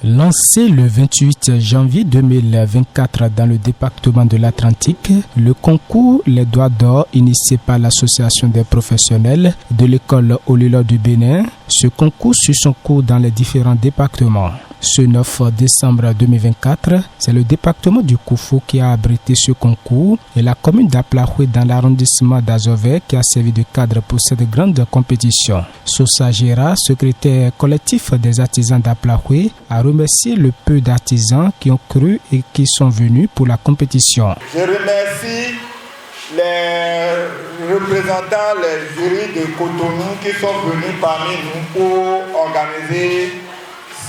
Lancé le 28 janvier 2024 dans le département de l'Atlantique, le concours Les Doigts d'Or initié par l'association des professionnels de l'école Olilo du Bénin, ce concours suit son cours dans les différents départements. Ce 9 décembre 2024, c'est le département du Koufou qui a abrité ce concours et la commune d'Aplahoué dans l'arrondissement d'Azové qui a servi de cadre pour cette grande compétition. Sosa Gera, secrétaire collectif des artisans d'Aplahoué, a remercié le peu d'artisans qui ont cru et qui sont venus pour la compétition. Je remercie les représentants, les jurys de Cotonou qui sont venus parmi nous pour organiser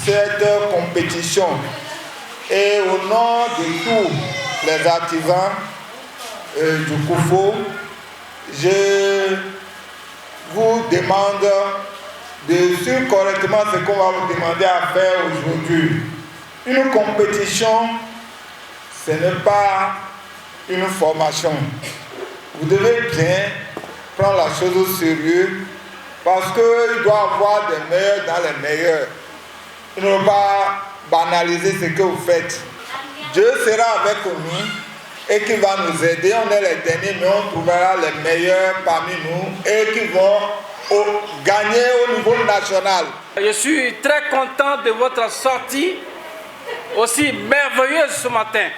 cette compétition. Et au nom de tous les artisans du Koufou, je vous demande de suivre correctement ce qu'on va vous demander à faire aujourd'hui. Une compétition, ce n'est pas une formation. Vous devez bien prendre la chose au sérieux parce qu'il doit y avoir des meilleurs dans les meilleurs. Il ne faut pas banaliser ce que vous faites. Dieu sera avec nous et qui va nous aider. On est les derniers, mais on trouvera les meilleurs parmi nous et qui vont gagner au niveau national. Je suis très content de votre sortie aussi merveilleuse ce matin.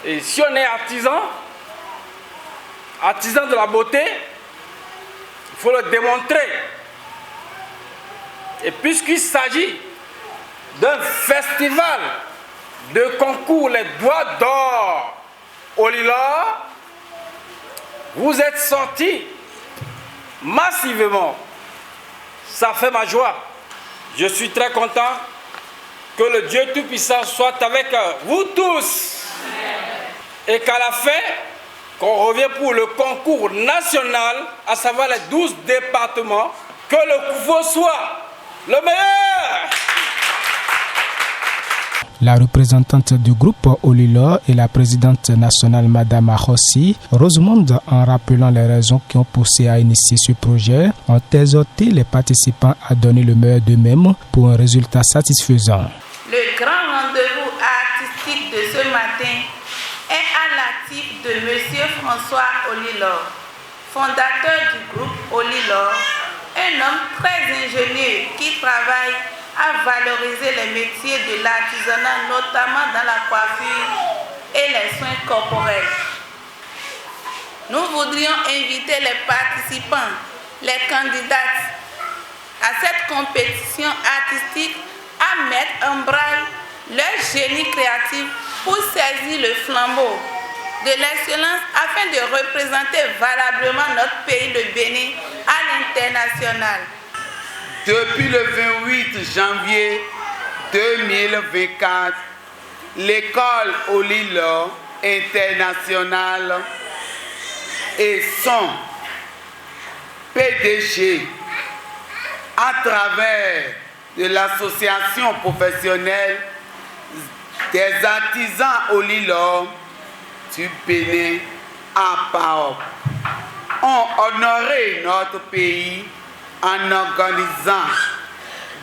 Et si on est artisan de la beauté, il faut le démontrer. Et puisqu'il s'agit d'un festival de concours Les Doigts d'Or au Lila, vous êtes sortis massivement. Ça fait ma joie. Je suis très content que le Dieu Tout-Puissant soit avec vous tous. Et qu'à la fin, qu'on revient pour le concours national, à savoir les 12 départements, que le Koufou soit le meilleur. La représentante du groupe Olilo et la présidente nationale Madame Ahossi, Rosemonde, en rappelant les raisons qui ont poussé à initier ce projet, ont exhorté les participants à donner le meilleur d'eux-mêmes pour un résultat satisfaisant. Le grand rendez-vous artistique de ce matin est à l'actif de M. François Olilo, fondateur du groupe Olilo, un homme très ingénieux qui travaille à valoriser les métiers de l'artisanat, notamment dans la coiffure et les soins corporels. Nous voudrions inviter les participants, les candidates à cette compétition artistique à mettre en branle leur génie créatif pour saisir le flambeau de l'excellence afin de représenter valablement notre pays, le Bénin, à l'international. Depuis le 28 janvier 2024, l'école Olilo internationale et son PDG, à travers de l'association professionnelle des artisans Olilo du Bénin à Paop, ont honoré notre pays en organisant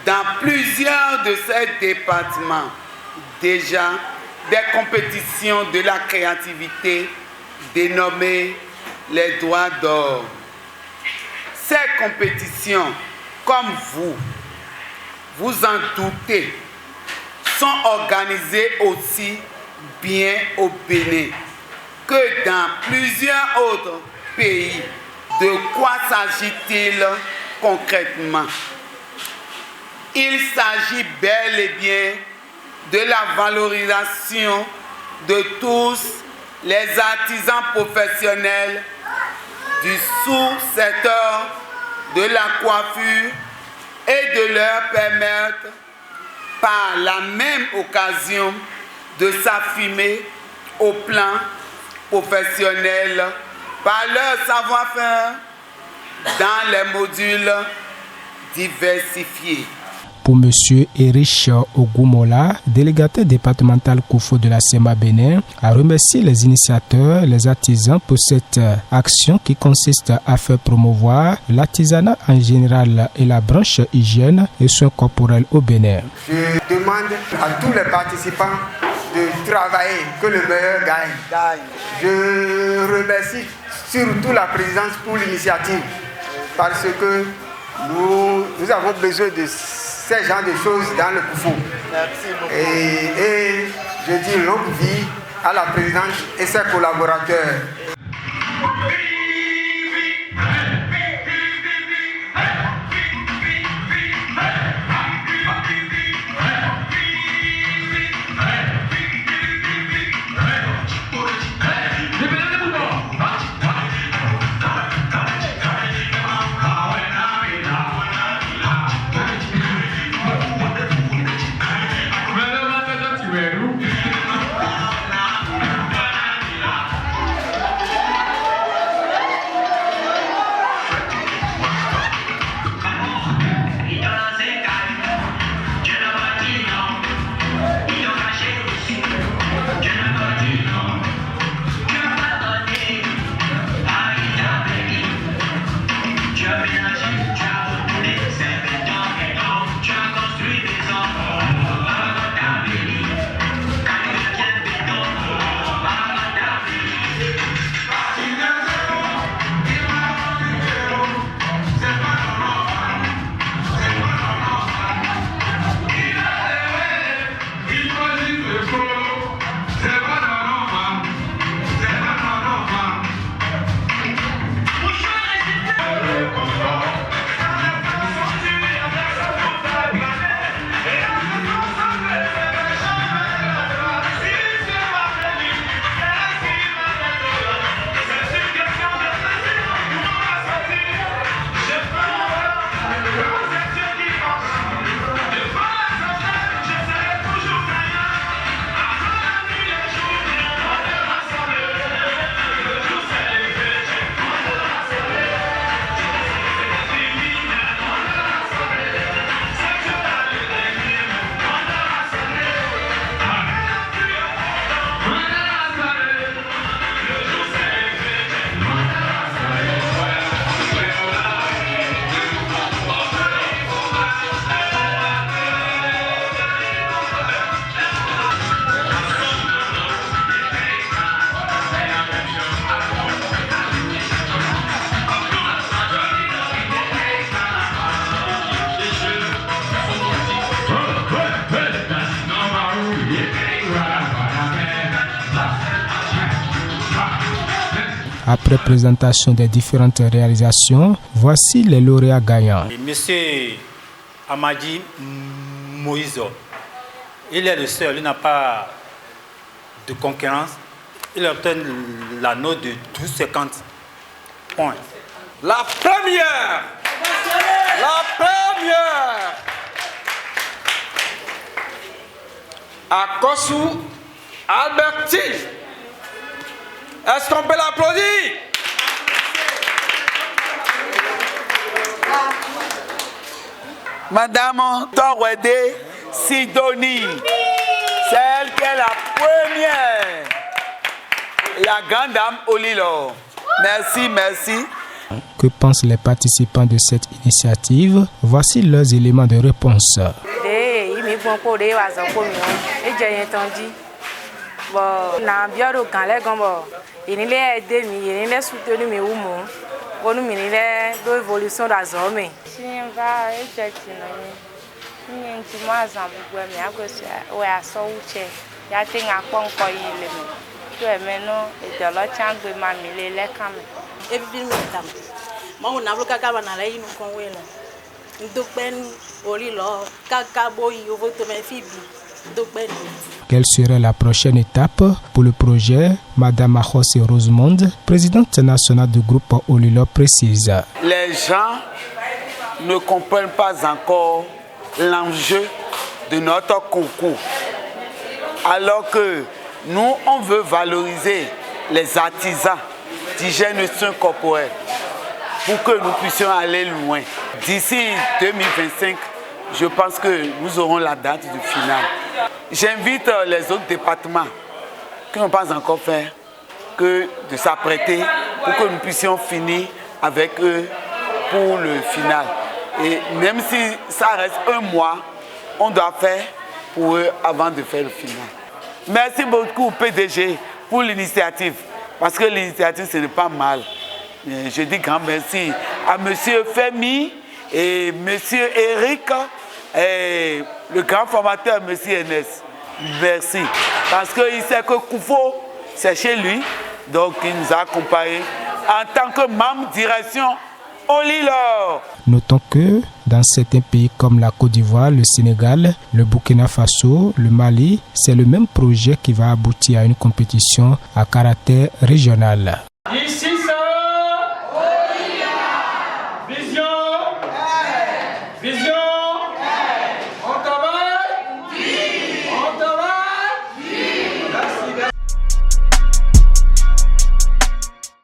dans plusieurs de ces départements déjà des compétitions de la créativité dénommées les Doigts d'Or. Ces compétitions, comme vous en doutez, sont organisées aussi bien au Bénin que dans plusieurs autres pays. De quoi s'agit-il concrètement? Il s'agit bel et bien de la valorisation de tous les artisans professionnels du sous-secteur de la coiffure et de leur permettre par la même occasion de s'affirmer au plan professionnel par leur savoir-faire dans les modules diversifiés. Pour M. Erich Ogumola, délégataire départemental Koufo de la SEMA Bénin, a remercié les initiateurs, les artisans pour cette action qui consiste à faire promouvoir l'artisanat en général et la branche hygiène et soins corporels au Bénin. Je demande à tous les participants de travailler, que le meilleur gagne. Je remercie surtout la présidence pour l'initiative parce que nous avons besoin de ces genres de choses dans le Koufo. Merci beaucoup. Et je dis longue vie à la présidente et ses collaborateurs. Après présentation des différentes réalisations, voici les lauréats gagnants. Monsieur Amadi Moïse, il est le seul, il n'a pas de concurrence. Il obtient la note de 12,50 points. La première à Kossou Albertine. Est-ce qu'on peut l'applaudir? Madame Torwede Sidonie, c'est elle qui est la première, la grande dame Olilo. Merci, merci. Que pensent les participants de cette initiative? Voici leurs éléments de réponse. Quelle serait la prochaine étape pour le projet? Madame José Rosemonde, présidente nationale du groupe Olilo, précise. Les gens ne comprennent pas encore l'enjeu de notre concours. Alors que nous, on veut valoriser les artisans d'hygiène et soins corporels pour que nous puissions aller loin. D'ici 2025, je pense que nous aurons la date du final. J'invite les autres départements qui n'ont pas encore fait que de s'apprêter pour que nous puissions finir avec eux pour le final. Et même si ça reste un mois, on doit faire pour eux avant de faire le final. Merci beaucoup PDG pour l'initiative, parce que l'initiative ce n'est pas mal. Je dis grand merci à monsieur Femi et monsieur Eric et le grand formateur monsieur Enes. Merci, parce qu'il sait que Koufo c'est chez lui, donc il nous a accompagnés en tant que membre direction Olilor. Notons que dans certains pays comme la Côte d'Ivoire, le Sénégal, le Burkina Faso, le Mali, c'est le même projet qui va aboutir à une compétition à caractère régional. Ici,